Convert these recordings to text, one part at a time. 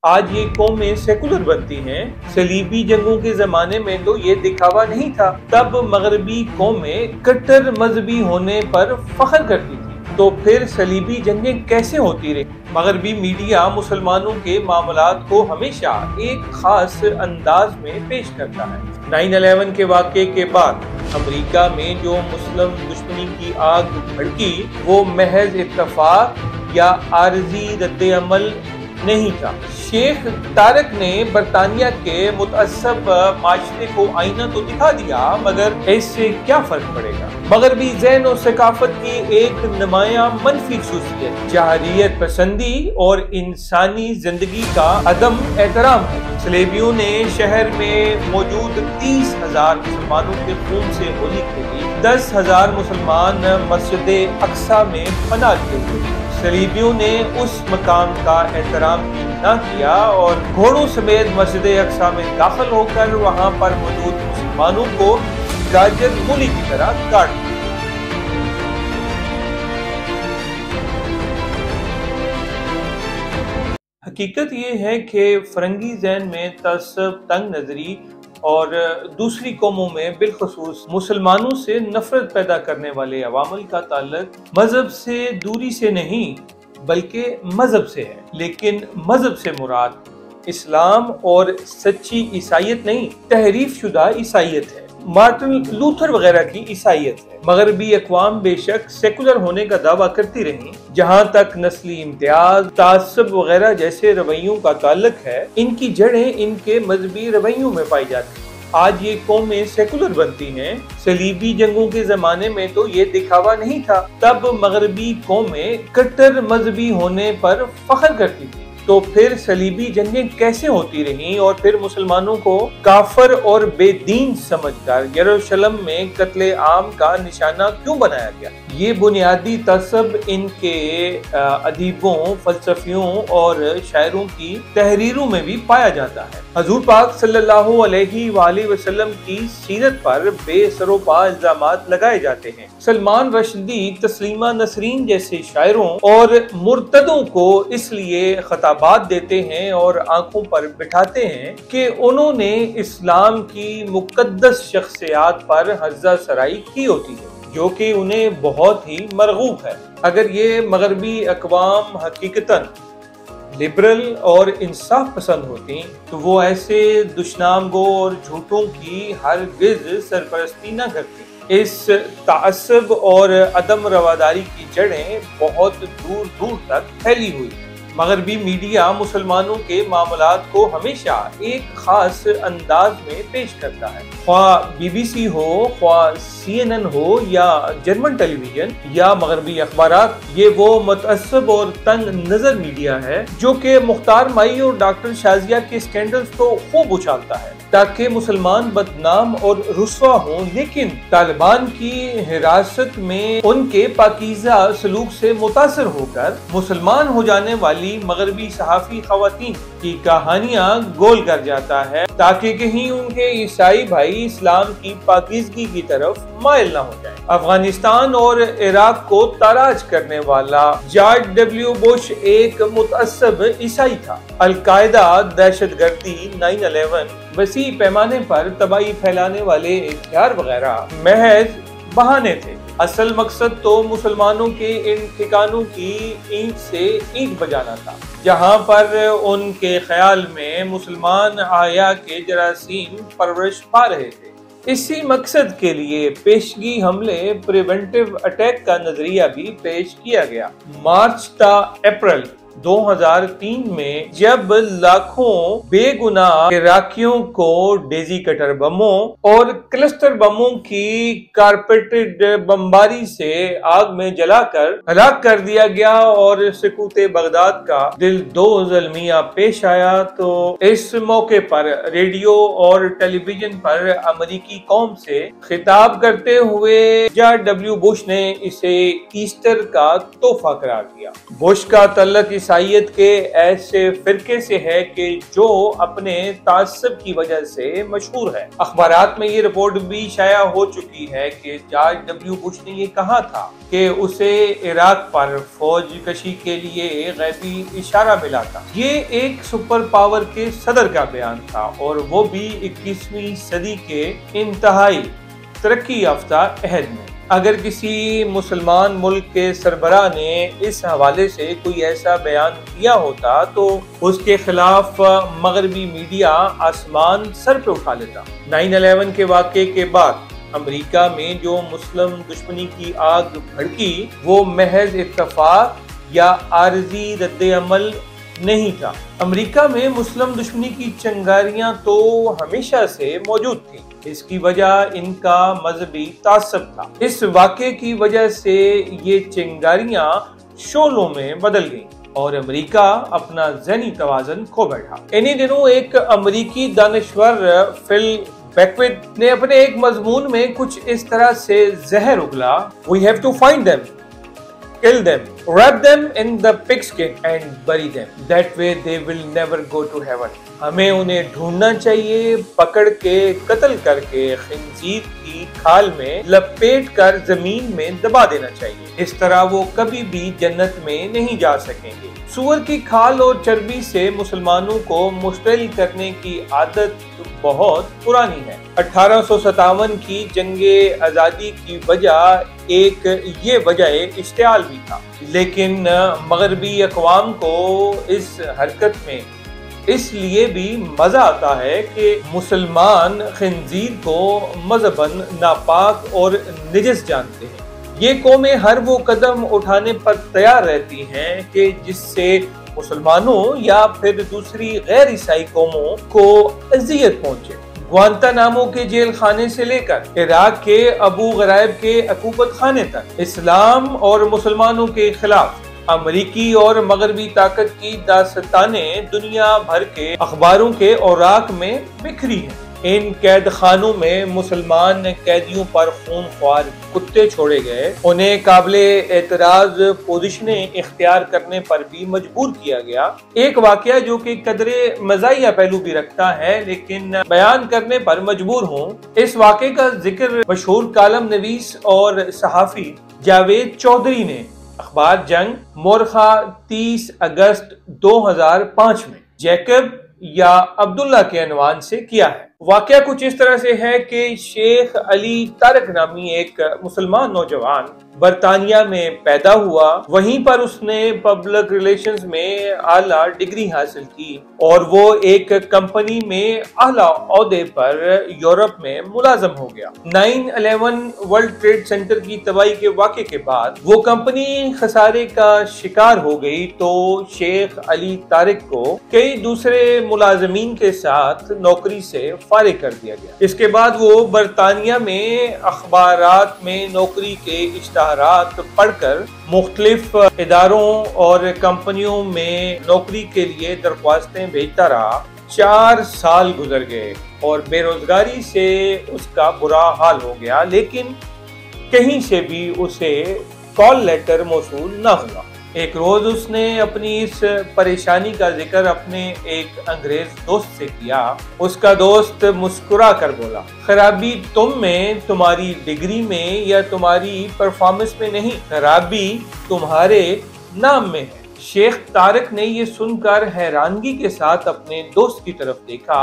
آج یہ قومیں سیکولر بنتی ہیں، صلیبی جنگوں کے زمانے میں تو یہ دکھاوا نہیں تھا۔ تب مغربی قومیں کٹر مذہبی ہونے پر فخر کرتی تھی، تو پھر صلیبی جنگیں کیسے ہوتی رہی؟ مغربی میڈیا مسلمانوں کے معاملات کو ہمیشہ ایک خاص انداز میں پیش کرتا ہے۔ 9/11 کے واقعے کے بعد امریکہ میں جو مسلم دشمنی کی آگ بھڑکی، وہ محض اتفاق یا عارضی رد عمل نہیں تھا۔ شیخ طارق نے برطانیہ کے متعصب معاشرے کو آئینہ تو دکھا دیا، مگر اس سے کیا فرق پڑے گا؟ مغربی ذہن و ثقافت کی ایک نمایاں منفی خصوصیت جاہلیت پسندی اور انسانی زندگی کا عدم احترام ہے۔ صلیبیوں نے شہر میں موجود 30,000 مسلمانوں کے خون سے ہولی کھیلی، 10,000 مسلمان مسجد اقصی میں پناہ لیے ہوئے۔ صلیبیوں نے اس مقام کا احترام نہ کیا اور گھوڑوں سمیت مسجد اقصی میں داخل ہو کر وہاں پر موجود مسلمانوں کو گاجر مولی کی طرح کاٹ دیا۔ حقیقت یہ ہے کہ فرنگی ذہن میں تعصب، تنگ نظری اور دوسری قوموں میں بالخصوص مسلمانوں سے نفرت پیدا کرنے والے عوامل کا تعلق مذہب سے دوری سے نہیں بلکہ مذہب سے ہے۔ لیکن مذہب سے مراد اسلام اور سچی عیسائیت نہیں، تحریف شدہ عیسائیت ہے، مارٹن لوتھر وغیرہ کی عیسائیت ہے۔ مغربی اقوام بے شک سیکولر ہونے کا دعویٰ کرتی رہیں، جہاں تک نسلی امتیاز، تعصب وغیرہ جیسے رویوں کا تعلق ہے، ان کی جڑیں ان کے مذہبی رویوں میں پائی جاتی ہیں۔ آج یہ قومیں سیکولر بنتی ہیں، صلیبی جنگوں کے زمانے میں تو یہ دکھاوا نہیں تھا۔ تب مغربی قومیں کٹر مذہبی ہونے پر فخر کرتی تھی، تو پھر صلیبی جنگیں کیسے ہوتی رہیں اور پھر مسلمانوں کو کافر اور بے دین سمجھ کر یروشلم میں قتل عام کا نشانہ کیوں بنایا گیا؟ یہ بنیادی تعصب ان کے ادیبوں، فلسفیوں اور شاعروں کی تحریروں میں بھی پایا جاتا ہے۔ حضور پاک صلی اللہ علیہ وآلہ وسلم کی سیرت پر بے سر و پا الزامات لگائے جاتے ہیں۔ سلمان رشدی تسلیمہ نسرین جیسے شاعروں اور مرتدوں کو اس لیے خطابات دیتے ہیں اور آنکھوں پر بٹھاتے ہیں کہ انہوں نے اسلام کی مقدس شخصیات پر ہرزہ سرائی کی ہوتی ہے، جو کہ انہیں بہت ہی مرغوب ہے۔ اگر یہ مغربی اقوام حقیقتاً لبرل اور انصاف پسند ہوتی تو وہ ایسے دشنام گو اور جھوٹوں کی ہرگز سرپرستی نہ کرتی۔ اس تعصب اور عدم رواداری کی جڑیں بہت دور دور تک پھیلی ہوئی ہیں۔ مغربی میڈیا مسلمانوں کے معاملات کو ہمیشہ ایک خاص انداز میں پیش کرتا ہے، خواہ BBC ہو، خواہ CNN ہو یا جرمن ٹیلی ویژن یا مغربی اخبارات۔ یہ وہ متعصب اور تنگ نظر میڈیا ہے جو کہ مختار مائی اور ڈاکٹر شازیہ کے سکینڈلز کو خوب اچھالتا ہے تاکہ مسلمان بدنام اور رسوا ہوں، لیکن طالبان کی حراست میں ان کے پاکیزہ سلوک سے متاثر ہو کر مسلمان ہو جانے والی مغربی صحافی خواتین کی کہانیاں گول کر جاتا ہے تاکہ کہیں ان کے عیسائی بھائی اسلام کی پاکیزگی کی طرف مائل نہ ہو جائیں۔ افغانستان اور عراق کو تاراج کرنے والا جارج ڈبلیو بش ایک متعصب عیسائی تھا۔ القاعدہ، دہشت گردی، 9/11، وسیع پیمانے پر تباہی پھیلانے والے ہتھیار وغیرہ محض بہانے تھے۔ اصل مقصد تو مسلمانوں کے ان ٹھکانوں کی اینٹ سے اینٹ بجانا تھا جہاں پر ان کے خیال میں مسلمان آیا کے جراثیم پرورش پا رہے تھے۔ اسی مقصد کے لیے پیشگی حملے، پریونٹیو اٹیک کا نظریہ بھی پیش کیا گیا۔ مارچ تا اپریل 2003 میں جب لاکھوں بے گناہ عراقیوں کو ڈیزی کٹر بموں اور کلسٹر بموں کی کارپیٹڈ بمباری سے آگ میں جلا کر ہلاک کر دیا گیا اور سقوط بغداد کا دل دوز المیہ پیش آیا، تو اس موقع پر ریڈیو اور ٹیلی ویژن پر امریکی قوم سے خطاب کرتے ہوئے جارج ڈبلیو بش نے اسے ایسٹر کا تحفہ قرار دیا۔ بش کا تعلق اس عیسائیت کے ایسے فرقے سے ہے کہ جو اپنے تعصب کی وجہ سے مشہور ہے۔ اخبارات میں یہ رپورٹ بھی شائع ہو چکی ہے کہ جارج ڈبلیو بش نے یہ کہا تھا کہ اسے عراق پر فوج کشی کے لیے غیبی اشارہ ملا تھا۔ یہ ایک سپر پاور کے صدر کا بیان تھا، اور وہ بھی 21ویں صدی کے انتہائی ترقی یافتہ عہد میں۔ اگر کسی مسلمان ملک کے سربراہ نے اس حوالے سے کوئی ایسا بیان دیا ہوتا تو اس کے خلاف مغربی میڈیا آسمان سر پہ اٹھا لیتا۔ 9/11 کے واقعے کے بعد امریکہ میں جو مسلم دشمنی کی آگ بھڑکی وہ محض اتفاق یا عارضی رد عمل نہیں تھا۔ امریکہ میں مسلم دشمنی کی چنگاریاں تو ہمیشہ سے موجود تھیں۔ اس کی وجہ ان کا مذہبی تعصب تھا۔ اس واقعے کی وجہ سے یہ چنگاریاں شعلوں میں بدل گئیں اور امریکہ اپنا ذہنی توازن کھو بیٹھا۔ انہی دنوں ایک امریکی دانشور فل بیکویٹ نے اپنے ایک مضمون میں کچھ اس طرح سے زہر اگلا: We have to find them, kill them, wrap them in the pigskin and bury them. That way they will never go to heaven. ہمیں انہیں ڈھونڈنا چاہیے، پکڑ کے قتل کر کے خنزیر کی کھال میں لپیٹ کر زمین میں دبا دینا چاہیے۔ اس طرح وہ کبھی بھی جنت میں نہیں جا سکیں گے۔ سور کی کھال اور چربی سے مسلمانوں کو مشتعل کرنے کی عادت بہت پرانی ہے۔ 1857 کی جنگ آزادی کی وجہ ایک یہ وجہ اشتعال بھی تھا، لیکن مغربی اقوام کو اس حرکت میں اس لیے بھی مزہ آتا ہے کہ مسلمان خنزیر کو مذہباً ناپاک اور نجس جانتے ہیں۔ یہ قومیں ہر وہ قدم اٹھانے پر تیار رہتی ہیں کہ جس سے مسلمانوں یا پھر دوسری غیر عیسائی قوموں کو اذیت پہنچے۔ گوانتانامو کے جیل خانے سے لے کر عراق کے ابو غرائب کے عقوبت خانے تک اسلام اور مسلمانوں کے خلاف امریکی اور مغربی طاقت کی داستانیں دنیا بھر کے اخباروں کے اوراق میں بکھری ہیں۔ ان قید خانوں میں مسلمان قیدیوں پر خون خوار کتے چھوڑے گئے، انہیں قابل اعتراض پوزیشنیں اختیار کرنے پر بھی مجبور کیا گیا۔ ایک واقعہ جو کہ قدرے مزاحیہ پہلو بھی رکھتا ہے لیکن بیان کرنے پر مجبور ہوں۔ اس واقعے کا ذکر مشہور کالم نویس اور صحافی جاوید چودھری نے اخبار جنگ مورخہ 30 اگست 2005 میں جیکب یا عبداللہ کے عنوان سے کیا ہے۔ واقعہ کچھ اس طرح سے ہے کہ شیخ علی طارق نامی ایک مسلمان نوجوان برطانیہ میں پیدا ہوا، وہیں پر اس نے پبلک ریلیشنز میں اعلیٰ ڈگری حاصل کی اور وہ ایک کمپنی میں اعلیٰ عہدے پر یورپ میں ملازم ہو گیا۔ 9/11 ورلڈ ٹریڈ سینٹر کی تباہی کے واقعے کے بعد وہ کمپنی خسارے کا شکار ہو گئی تو شیخ علی طارق کو کئی دوسرے ملازمین کے ساتھ نوکری سے فارغ کر دیا گیا۔ اس کے بعد وہ برطانیہ میں اخبارات میں نوکری کے اشتہارات پڑھ کر مختلف اداروں اور کمپنیوں میں نوکری کے لیے درخواستیں بھیجتا رہا۔ 4 سال گزر گئے اور بے روزگاری سے اس کا برا حال ہو گیا، لیکن کہیں سے بھی اسے کال لیٹر موصول نہ ہوا۔ ایک روز اس نے اپنی اس پریشانی کا ذکر اپنے ایک انگریز دوست سے کیا۔ اس کا دوست مسکرا کر بولا، خرابی تم میں، تمہاری ڈگری میں یا تمہاری پرفارمنس میں نہیں، خرابی تمہارے نام میں ہے۔ شیخ طارق نے یہ سن کر حیرانگی کے ساتھ اپنے دوست کی طرف دیکھا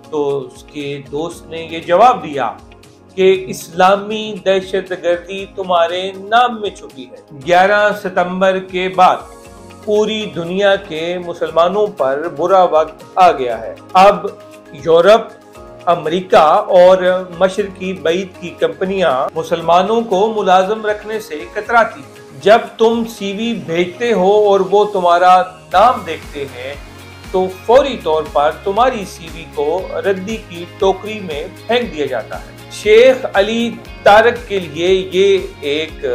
تو اس کے دوست نے یہ جواب دیا کہ اسلامی دہشت گردی تمہارے نام میں چھپی ہے۔ 11 ستمبر کے بعد پوری دنیا کے مسلمانوں پر برا وقت آ گیا ہے۔ اب یورپ، امریکہ اور مشرقی بعید کی کمپنیاں مسلمانوں کو ملازم رکھنے سے کتراتی ہیں۔ جب تم سی وی بھیجتے ہو اور وہ تمہارا نام دیکھتے ہیں تو فوری طور پر تمہاری سی وی کو ردی کی ٹوکری میں پھینک دیا جاتا ہے۔ شیخ علی طارق کے لیے یہ ایک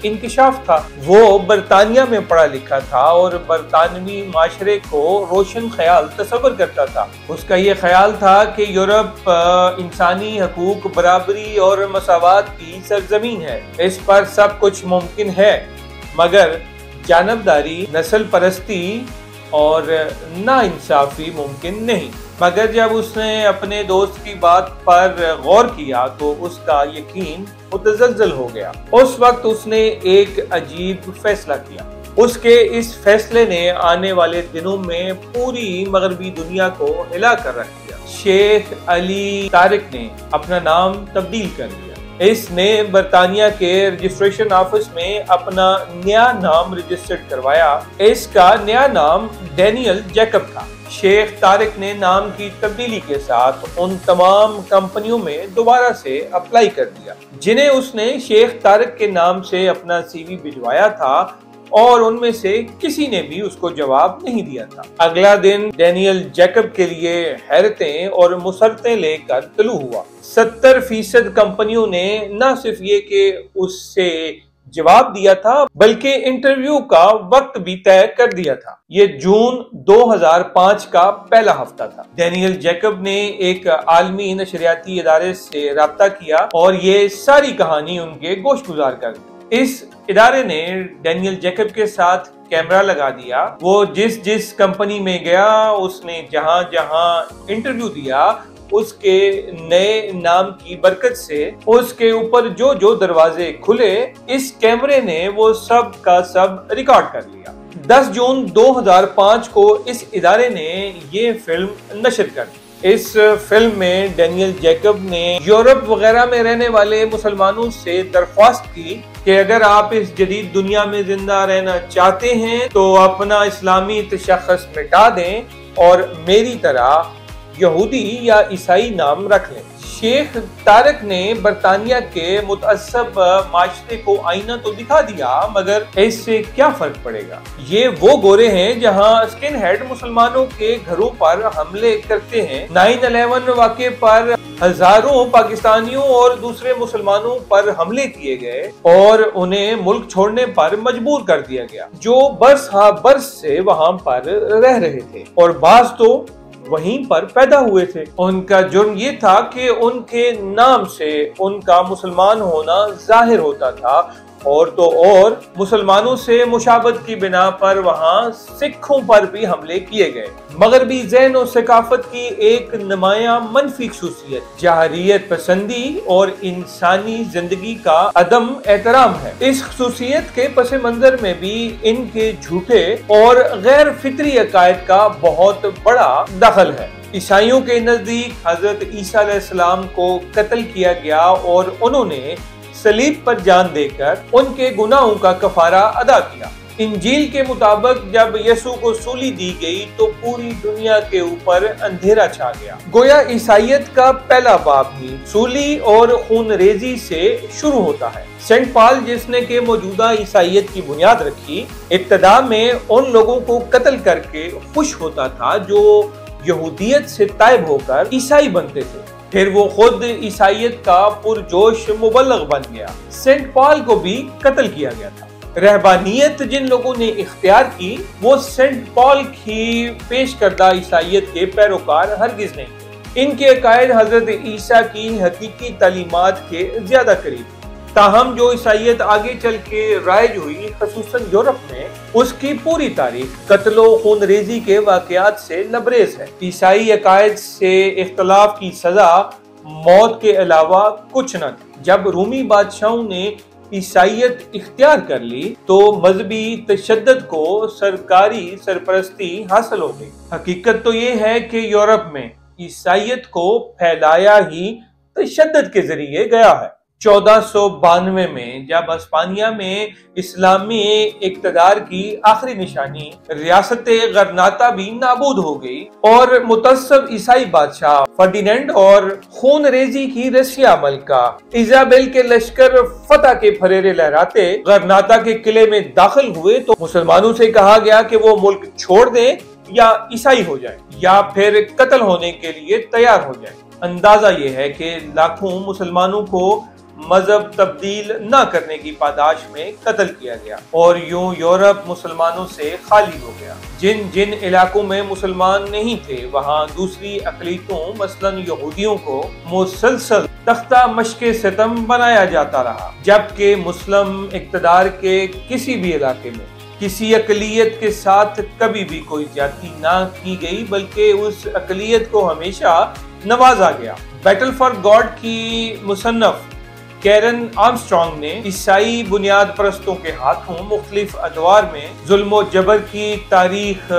انکشاف تھا۔ وہ برطانیہ میں پڑھا لکھا تھا اور برطانوی معاشرے کو روشن خیال تصور کرتا تھا۔ اس کا یہ خیال تھا کہ یورپ انسانی حقوق، برابری اور مساوات کی سرزمین ہے، اس پر سب کچھ ممکن ہے، مگر جانبداری، نسل پرستی اور ناانصافی ممکن نہیں، مگر جب اس نے اپنے دوست کی بات پر غور کیا تو اس کا یقین متزلزل ہو گیا۔ اس وقت اس نے ایک عجیب فیصلہ کیا۔ اس کے اس فیصلے نے آنے والے دنوں میں پوری مغربی دنیا کو ہلا کر رکھ دیا۔ شیخ علی طارق نے اپنا نام تبدیل کر دیا۔ اس نے برطانیہ کے رجسٹریشن آفس میں اپنا نیا نام رجسٹرڈ کروایا۔ اس کا نیا نام ڈینیل جیکب تھا۔ شیخ طارق نے نام کی تبدیلی کے ساتھ ان تمام کمپنیوں میں دوبارہ سے اپلائی کر دیا جنہیں اس نے شیخ طارق کے نام سے اپنا سی وی بھجوایا تھا، اور ان میں سے کسی نے بھی اس کو جواب نہیں دیا تھا۔ اگلا دن ڈینیل جیکب کے لیے حیرتیں اور مسرتیں لے کر طلوع ہوا۔ 70% کمپنیوں نے نہ صرف یہ کہ اس سے جواب دیا تھا بلکہ انٹرویو کا وقت بھی طے کر دیا تھا۔ یہ جون 2005 کا پہلا ہفتہ تھا۔ ڈینیل جیکب نے ایک عالمی نشریاتی ادارے سے رابطہ کیا اور یہ ساری کہانی ان کے گوش گزار کر دی۔ اس ادارے نے ڈینیل جیکب کے ساتھ کیمرہ لگا دیا۔ وہ جس کمپنی میں گیا، اس نے جہاں انٹرویو دیا، اس کے نئے نام کی برکت سے اس کے اوپر جو دروازے کھلے، اس کیمرے نے وہ سب کا سب ریکارڈ کر لیا۔ 10 جون 2005 کو اس ادارے نے یہ فلم نشر کر دی۔ اس فلم میں ڈینیل جیکب نے یورپ وغیرہ میں رہنے والے مسلمانوں سے درخواست کی کہ اگر آپ اس جدید دنیا میں زندہ رہنا چاہتے ہیں تو اپنا اسلامی تشخص مٹا دیں اور میری طرح یہودی یا عیسائی نام رکھ لیں۔ شیخ طارق نے برطانیہ کے متعصب معاشرے کو آئینہ تو دکھا دیا، مگر اس سے کیا فرق پڑے گا؟ یہ وہ گورے ہیں جہاں اسکن ہیڈ مسلمانوں کے گھروں پر حملے کرتے ہیں۔ 9/11 واقعے پر ہزاروں پاکستانیوں اور دوسرے مسلمانوں پر حملے کیے گئے اور انہیں ملک چھوڑنے پر مجبور کر دیا گیا، جو برس ہاں برس سے وہاں پر رہ رہے تھے اور بعض تو وہیں پر پیدا ہوئے تھے۔ ان کا جرم یہ تھا کہ ان کے نام سے ان کا مسلمان ہونا ظاہر ہوتا تھا، اور مسلمانوں سے مشابہت کی بنا پر وہاں سکھوں پر بھی حملے کیے گئے۔ مغربی ذہن و ثقافت کی ایک نمایاں منفی خصوصیت جاہلیت پسندی اور انسانی زندگی کا عدم احترام ہے۔ اس خصوصیت کے پس منظر میں بھی ان کے جھوٹے اور غیر فطری عقائد کا بہت بڑا دخل ہے۔ عیسائیوں کے نزدیک حضرت عیسیٰ علیہ السلام کو قتل کیا گیا اور انہوں نے صلیب پر جان دے کر ان کے گناہوں کا کفارہ ادا کیا۔ انجیل کے مطابق جب یسوع کو سولی دی گئی تو پوری دنیا کے اوپر اندھیرا چھا گیا۔ گویا عیسائیت کا پہلا باب ہی سولی اور خون ریزی سے شروع ہوتا ہے۔ سینٹ پال، جس نے کہ موجودہ عیسائیت کی بنیاد رکھی، ابتدا میں ان لوگوں کو قتل کر کے خوش ہوتا تھا جو یہودیت سے تائب ہو کر عیسائی بنتے تھے۔ پھر وہ خود عیسائیت کا پرجوش مبلغ بن گیا۔ سینٹ پال کو بھی قتل کیا گیا تھا۔ رہبانیت جن لوگوں نے اختیار کی، وہ سینٹ پال کی پیش کردہ عیسائیت کے پیروکار ہرگز نہیں تھے۔ ان کے عقائد حضرت عیسیٰ کی حقیقی تعلیمات کے زیادہ قریب۔ تاہم جو عیسائیت آگے چل کے رائج ہوئی، خصوصاً یورپ میں، اس کی پوری تاریخ قتل و خون ریزی کے واقعات سے لبریز ہے۔ عیسائی عقائد سے اختلاف کی سزا موت کے علاوہ کچھ نہ تھی۔ جب رومی بادشاہوں نے عیسائیت اختیار کر لی تو مذہبی تشدد کو سرکاری سرپرستی حاصل ہو گئی۔ حقیقت تو یہ ہے کہ یورپ میں عیسائیت کو پھیلایا ہی تشدد کے ذریعے گیا ہے۔ 1492 میں جب اسپانیہ میں اسلامی اقتدار کی آخری نشانی ریاست غرناطہ بھی نابود ہو گئی اور متعصب عیسائی بادشاہ فرڈینینڈ اور خون ریزی کی رسیا ملکہ ایزابیل کے لشکر فتح کے پھریرے لہراتے غرناطہ کے قلعے میں داخل ہوئے تو مسلمانوں سے کہا گیا کہ وہ ملک چھوڑ دیں یا عیسائی ہو جائیں یا پھر قتل ہونے کے لیے تیار ہو جائیں۔ اندازہ یہ ہے کہ لاکھوں مسلمانوں کو مذہب تبدیل نہ کرنے کی پاداش میں قتل کیا گیا اور یوں یورپ مسلمانوں سے خالی ہو گیا۔ جن جن علاقوں میں مسلمان نہیں تھے وہاں دوسری اقلیتوں مثلاً یہودیوں کو مسلسل تختہ مشق ستم بنایا جاتا رہا، جبکہ مسلم اقتدار کے کسی بھی علاقے میں کسی اقلیت کے ساتھ کبھی بھی کوئی زیادتی نہ کی گئی بلکہ اس اقلیت کو ہمیشہ نوازا گیا۔ بیٹل فار گاڈ کی مصنف کیرن آرمسٹرانگ نے عیسائی بنیاد پرستوں کے ہاتھوں مختلف ادوار میں ظلم و جبر کی تاریخ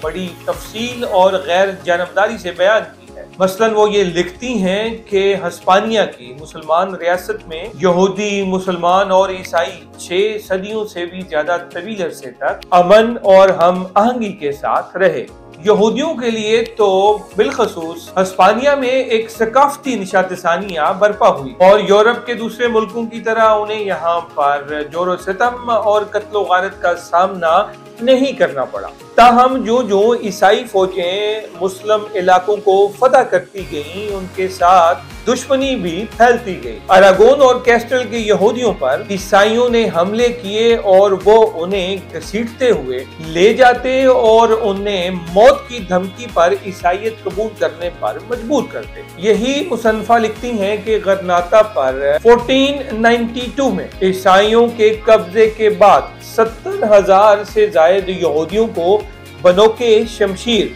بڑی تفصیل اور غیر جانبداری سے بیان کی ہے۔ مثلاً وہ یہ لکھتی ہیں کہ ہسپانیہ کی مسلمان ریاست میں یہودی، مسلمان اور عیسائی 6 صدیوں سے بھی زیادہ طویل عرصے تک امن اور ہم آہنگی کے ساتھ رہے۔ یہودیوں کے لیے تو بالخصوص ہسپانیہ میں ایک ثقافتی نشاط ثانیہ برپا ہوئی اور یورپ کے دوسرے ملکوں کی طرح انہیں یہاں پر جور و ستم اور قتل و غارت کا سامنا نہیں کرنا پڑا۔ تاہم جو عیسائی فوجیں مسلم علاقوں کو فتح کرتی گئیں ان کے ساتھ دشمنی بھی پھیلتی گئی۔ اراگون اور کیسٹل کے یہودیوں پر عیسائیوں نے حملے کیے اور وہ انہیں گھسیٹتے ہوئے لے جاتے اور انہیں موت کی دھمکی پر عیسائیت قبول کرنے پر مجبور کرتے۔ یہی مصنفہ لکھتی ہیں کہ غرناطہ پر 1492 میں عیسائیوں کے قبضے کے بعد 70,000 سے زائد یہودیوں کو بنوکے شمشیر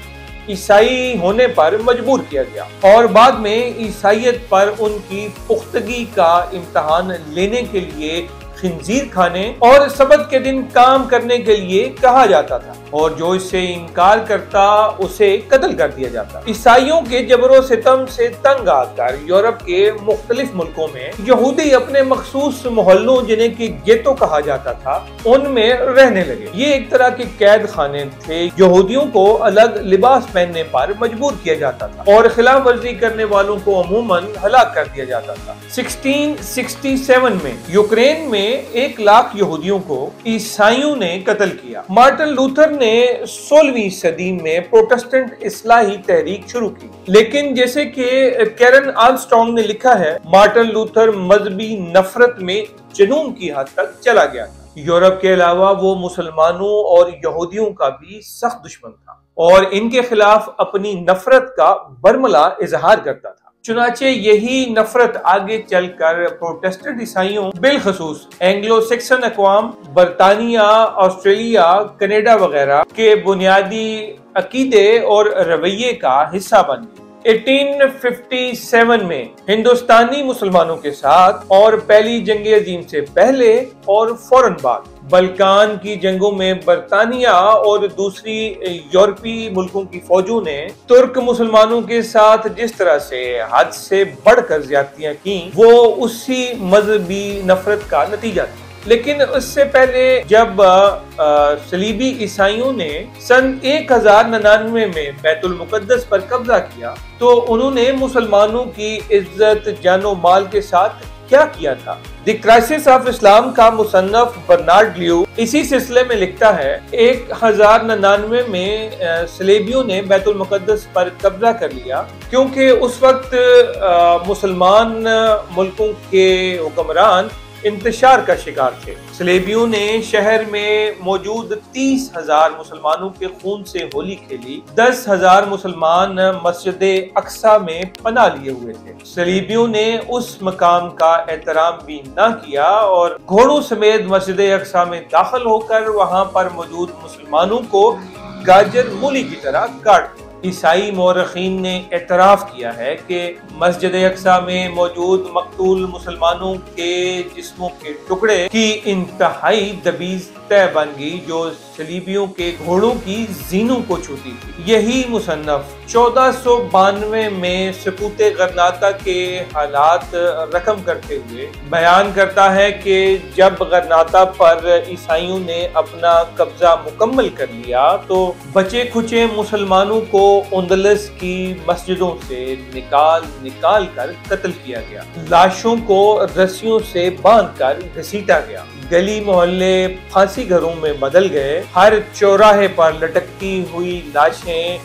عیسائی ہونے پر مجبور کیا گیا اور بعد میں عیسائیت پر ان کی پختگی کا امتحان لینے کے لیے خنزیر کھانے اور سبت کے دن کام کرنے کے لیے کہا جاتا تھا اور جو اس سے انکار کرتا اسے قتل کر دیا جاتا۔ عیسائیوں کے جبر و ستم سے تنگ آ کر یورپ کے مختلف ملکوں میں یہودی اپنے مخصوص محلوں جنہیں کہ گیٹو کہا جاتا تھا ان میں رہنے لگے۔ یہ ایک طرح کے قید خانے تھے۔ یہودیوں کو الگ لباس پہننے پر مجبور کیا جاتا تھا اور خلاف ورزی کرنے والوں کو عموماً ہلاک کر دیا جاتا تھا۔ 1667 میں یوکرین میں 1,00,000 یہودیوں کو عیسائیوں نے قتل کیا۔ مارٹن لوتھر نے 16ویں صدی میں پروٹسٹنٹ اصلاحی تحریک شروع کی، لیکن جیسے کہ کیرن آرمسٹرانگ نے لکھا ہے مارٹن لوتھر مذہبی نفرت میں جنون کی حد تک چلا گیا تھا۔ یورپ کے علاوہ وہ مسلمانوں اور یہودیوں کا بھی سخت دشمن تھا اور ان کے خلاف اپنی نفرت کا برملا اظہار کرتا تھا۔ چنانچہ یہی نفرت آگے چل کر پروٹسٹنٹ عیسائیوں بالخصوص اینگلو سیکسن اقوام برطانیہ، آسٹریلیا، کینیڈا وغیرہ کے بنیادی عقیدے اور رویے کا حصہ بن گئی۔ 1857 میں ہندوستانی مسلمانوں کے ساتھ اور پہلی جنگ عظیم سے پہلے اور فوراً بعد بلکان کی جنگوں میں برطانیہ اور دوسری یورپی ملکوں کی فوجوں نے ترک مسلمانوں کے ساتھ جس طرح سے حد سے بڑھ کر زیادتیاں کیں وہ اسی مذہبی نفرت کا نتیجہ تھا۔ لیکن اس سے پہلے جب صلیبی عیسائیوں نے سن 1099 میں بیت المقدس پر قبضہ کیا تو انہوں نے مسلمانوں کی عزت جان و مال کے ساتھ کیا کیا تھا۔ دی کرائسس آف اسلام کا مصنف برنارڈ لیو اسی سلسلے میں لکھتا ہے 1099 میں صلیبیوں نے بیت المقدس پر قبضہ کر لیا کیونکہ اس وقت مسلمان ملکوں کے حکمران انتشار کا شکار تھے۔ صلیبیوں نے شہر میں موجود 30,000 مسلمانوں کے خون سے ہولی کھیلی۔ 10,000 مسلمان مسجد اقصی میں پناہ لیے ہوئے تھے۔ صلیبیوں نے اس مقام کا احترام بھی نہ کیا اور گھوڑوں سمیت مسجد اقصی میں داخل ہو کر وہاں پر موجود مسلمانوں کو گاجر مولی کی طرح کاٹ دیا۔ عیسائی مورخین نے اعتراف کیا ہے کہ مسجد اقصی میں موجود مقتول مسلمانوں کے جسموں کے ٹکڑے کی انتہائی دبیز طے بن گئی جو صلیبیوں کے گھوڑوں کی زینوں کو چھوتی تھی۔ یہی مصنف 1492 میں سقوط غرناطہ کے حالات رقم کرتے ہوئے بیان کرتا ہے کہ جب غرناطہ پر عیسائیوں نے اپنا قبضہ مکمل کر لیا تو بچے کھچے مسلمانوں کو اندلس کی مسجدوں سے نکال کر قتل کیا گیا۔ لاشوں کو رسیوں سے باندھ کر گھسیٹا گیا۔ گلی محلے پھانسی گھروں میں بدل گئے۔ ہر چوراہے پر لٹکتی ہوئی لاشیں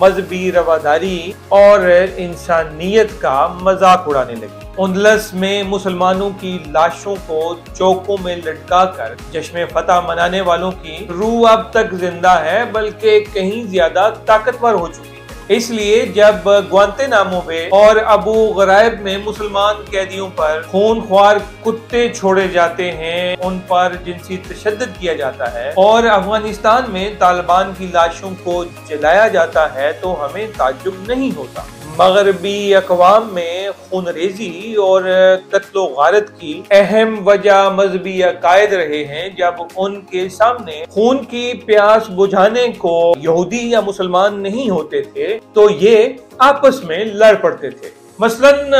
مذہبی رواداری اور انسانیت کا مذاق اڑانے لگی۔ اندلس میں مسلمانوں کی لاشوں کو چوکوں میں لٹکا کر جشن فتح منانے والوں کی روح اب تک زندہ ہے بلکہ کہیں زیادہ طاقتور ہو چکی ہے۔ اس لیے جب گوانتانامو بے اور ابو غرائب میں مسلمان قیدیوں پر خون خوار کتے چھوڑے جاتے ہیں، ان پر جنسی تشدد کیا جاتا ہے اور افغانستان میں طالبان کی لاشوں کو جلایا جاتا ہے تو ہمیں تعجب نہیں ہوتا۔ مغربی اقوام میں خون ریزی اور قتل و غارت کی اہم وجہ مذہبی عقائد رہے ہیں۔ جب ان کے سامنے خون کی پیاس بجھانے کو یہودی یا مسلمان نہیں ہوتے تھے تو یہ آپس میں لڑ پڑتے تھے۔ مثلاً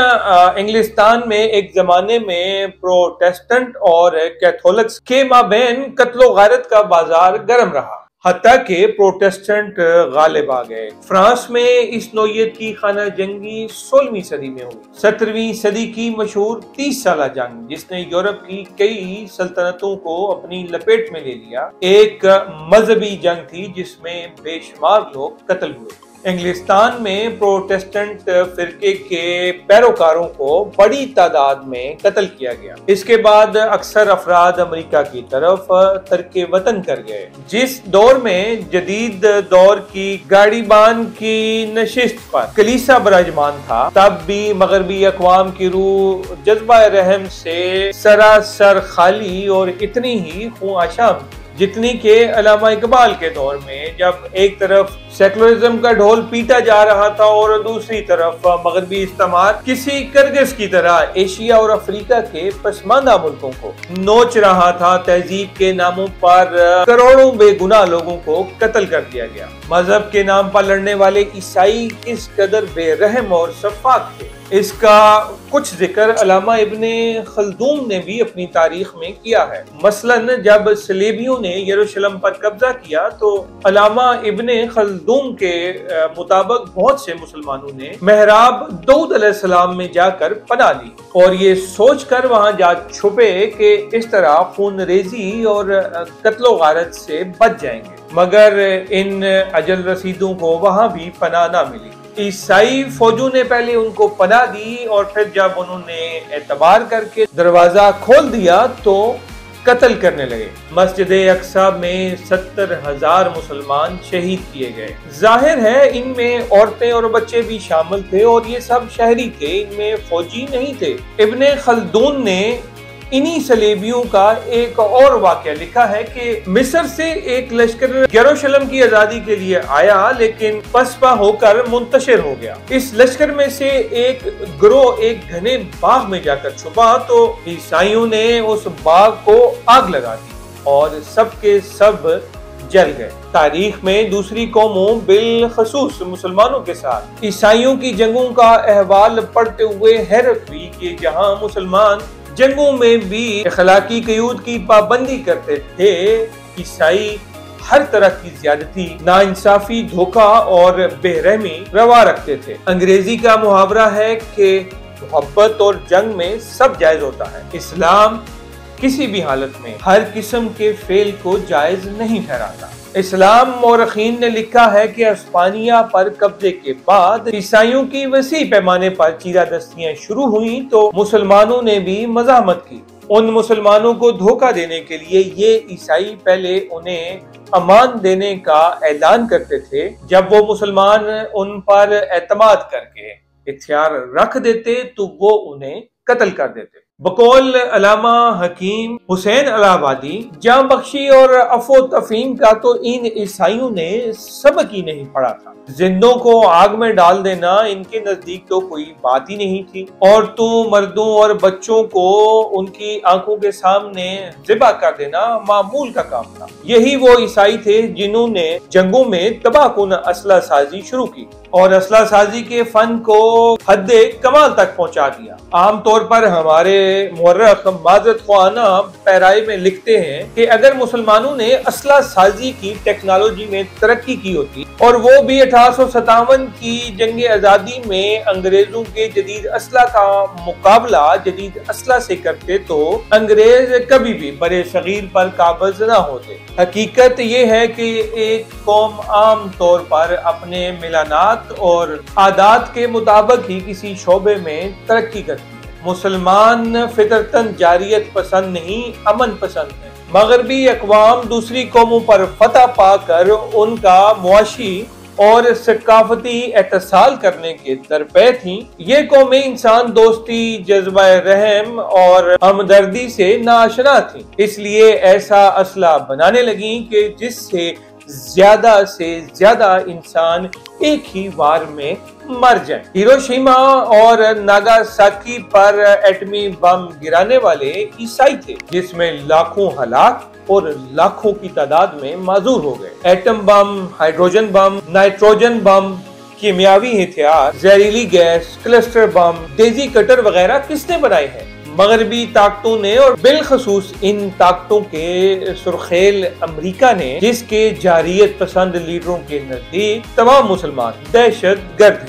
انگلستان میں ایک زمانے میں پروٹیسٹنٹ اور کیتھولکس کے مابین قتل و غارت کا بازار گرم رہا، حتیٰ کہ پروٹیسٹنٹ غالب آ گئے۔ فرانس میں اس نوعیت کی خانہ جنگی 16ویں صدی میں ہوئی۔ 17ویں صدی کی مشہور 30 سالہ جنگ جس نے یورپ کی کئی سلطنتوں کو اپنی لپیٹ میں لے لیا، ایک مذہبی جنگ تھی جس میں بے شمار لوگ قتل ہوئے۔ انگلستان میں پروٹیسٹنٹ فرقے کے پیروکاروں کو بڑی تعداد میں قتل کیا گیا۔ اس کے بعد اکثر افراد امریکہ کی طرف ترک وطن کر گئے۔ جس دور میں جدید دور کی گاڑی بان کی نشست پر کلیسا براجمان تھا، تب بھی مغربی اقوام کی روح جذبہ رحم سے سراسر خالی اور اتنی ہی خوں آشام جتنی کہ علامہ اقبال کے دور میں، جب ایک طرف سیکولرزم کا ڈھول پیٹا جا رہا تھا اور دوسری طرف مغربی استعمار کسی کرگس کی طرح ایشیا اور افریقہ کے پسماندہ ملکوں کو نوچ رہا تھا۔ تہذیب کے ناموں پر کروڑوں بے گناہ لوگوں کو قتل کر دیا گیا۔ مذہب کے نام پر لڑنے والے عیسائی کس قدر بے رحم اور شفاق تھے، اس کا کچھ ذکر علامہ ابن خلدون نے بھی اپنی تاریخ میں کیا ہے۔ مثلاً جب صلیبیوں نے یروشلم پر قبضہ کیا تو علامہ ابن خلدون کے مطابق بہت سے مسلمانوں نے محراب داؤد علیہ السلام میں جا کر پناہ لی اور یہ سوچ کر وہاں جا چھپے کہ اس طرح خون ریزی اور قتل و غارت سے بچ جائیں گے، مگر ان اجل رسیدوں کو وہاں بھی پناہ نہ ملی۔ عیسائی فوجوں نے پہلے ان کو پناہ دی اور پھر جب انہوں نے اعتبار کر کے دروازہ کھول دیا تو قتل کرنے لگے۔ مسجد اقصی میں 70,000 مسلمان شہید کیے گئے۔ ظاہر ہے ان میں عورتیں اور بچے بھی شامل تھے اور یہ سب شہری تھے، ان میں فوجی نہیں تھے۔ ابن خلدون نے انہی صلیبیوں کا ایک اور واقعہ لکھا ہے کہ مصر سے ایک لشکر یروشلم کی آزادی کے لیے آیا لیکن پسپا ہو کر منتشر ہو گیا۔ اس لشکر میں سے ایک گروہ ایک گھنے باغ میں جا کر چھپا تو عیسائیوں نے اس باغ کو آگ لگا دی اور سب کے سب جل گئے۔ تاریخ میں دوسری قوموں بالخصوص مسلمانوں کے ساتھ عیسائیوں کی جنگوں کا احوال پڑھتے ہوئے حیرت ہوئی کہ جہاں مسلمان جنگوں میں بھی اخلاقی قیود کی پابندی کرتے تھے، عیسائی ہر طرح کی زیادتی، ناانصافی، دھوکہ اور بے رحمی روا رکھتے تھے۔ انگریزی کا محاورہ ہے کہ محبت اور جنگ میں سب جائز ہوتا ہے۔ اسلام کسی بھی حالت میں ہر قسم کے فعل کو جائز نہیں ٹھہراتا۔ اسلام مورخین نے لکھا ہے کہ ہسپانیہ پر قبضے کے بعد عیسائیوں کی وسیع پیمانے پر چیرہ دستیاں شروع ہوئیں تو مسلمانوں نے بھی مزاحمت کی۔ ان مسلمانوں کو دھوکہ دینے کے لیے یہ عیسائی پہلے انہیں امان دینے کا اعلان کرتے تھے، جب وہ مسلمان ان پر اعتماد کر کے ہتھیار رکھ دیتے تو وہ انہیں قتل کر دیتے۔ بقول علامہ حکیم حسین الہ آبادی، جاں بخشی اور عفو و تفہیم کا تو ان عیسائیوں نے سبق ہی نہیں پڑھا تھا۔ زندوں کو آگ میں ڈال دینا ان کے نزدیک تو کوئی بات ہی نہیں تھی۔ عورتوں، مردوں اور بچوں کو ان کی آنکھوں کے سامنے ذبح کر دینا معمول کا کام تھا۔ یہی وہ عیسائی تھے جنہوں نے جنگوں میں تباہ کن اسلحہ سازی شروع کی اور اسلحہ سازی کے فن کو حد کمال تک پہنچا دیا۔ عام طور پر ہمارے مورخ معذرت خواہانہ پیرائے میں لکھتے ہیں کہ اگر مسلمانوں نے اسلحہ سازی کی ٹیکنالوجی میں ترقی کی ہوتی اور وہ بھی 1857 کی جنگ آزادی میں انگریزوں کے جدید اسلحہ کا مقابلہ جدید اسلحہ سے کرتے تو انگریز کبھی بھی برِ صغیر پر قابض نہ ہوتے۔ حقیقت یہ ہے کہ ایک قوم عام طور پر اپنے میلانات اور عادات کے مطابق ہی کسی شعبے میں ترقی کرتی ہے۔ مسلمان فطرتاً جاریت پسند نہیں، امن پسند ہے۔ مغربی اقوام دوسری قوموں پر فتح پا کر ان کا معاشی اور ثقافتی اتصال کرنے کے درپے تھیں۔ یہ قومیں انسان دوستی، جذبہ رحم اور ہمدردی سے ناآشنا تھیں، اس لیے ایسا اسلحہ بنانے لگیں کہ جس سے زیادہ انسان ایک ہی وار میں مر جائیں۔ ہیروشیما اور ناگاساکی پر ایٹمی بم گرانے والے عیسائی تھے، جس میں لاکھوں ہلاک اور لاکھوں کی تعداد میں معذور ہو گئے۔ ایٹم بم، ہائیڈروجن بم، نائٹروجن بم، کیمیاوی ہتھیار، زہریلی گیس، کلسٹر بم، ڈیزی کٹر وغیرہ کس نے بنائے ہیں؟ مغربی طاقتوں نے، اور بالخصوص ان طاقتوں کے سرخیل امریکہ نے، جس کے جارحیت پسند لیڈروں کے نزدیک تمام مسلمان دہشت گرد ہیں۔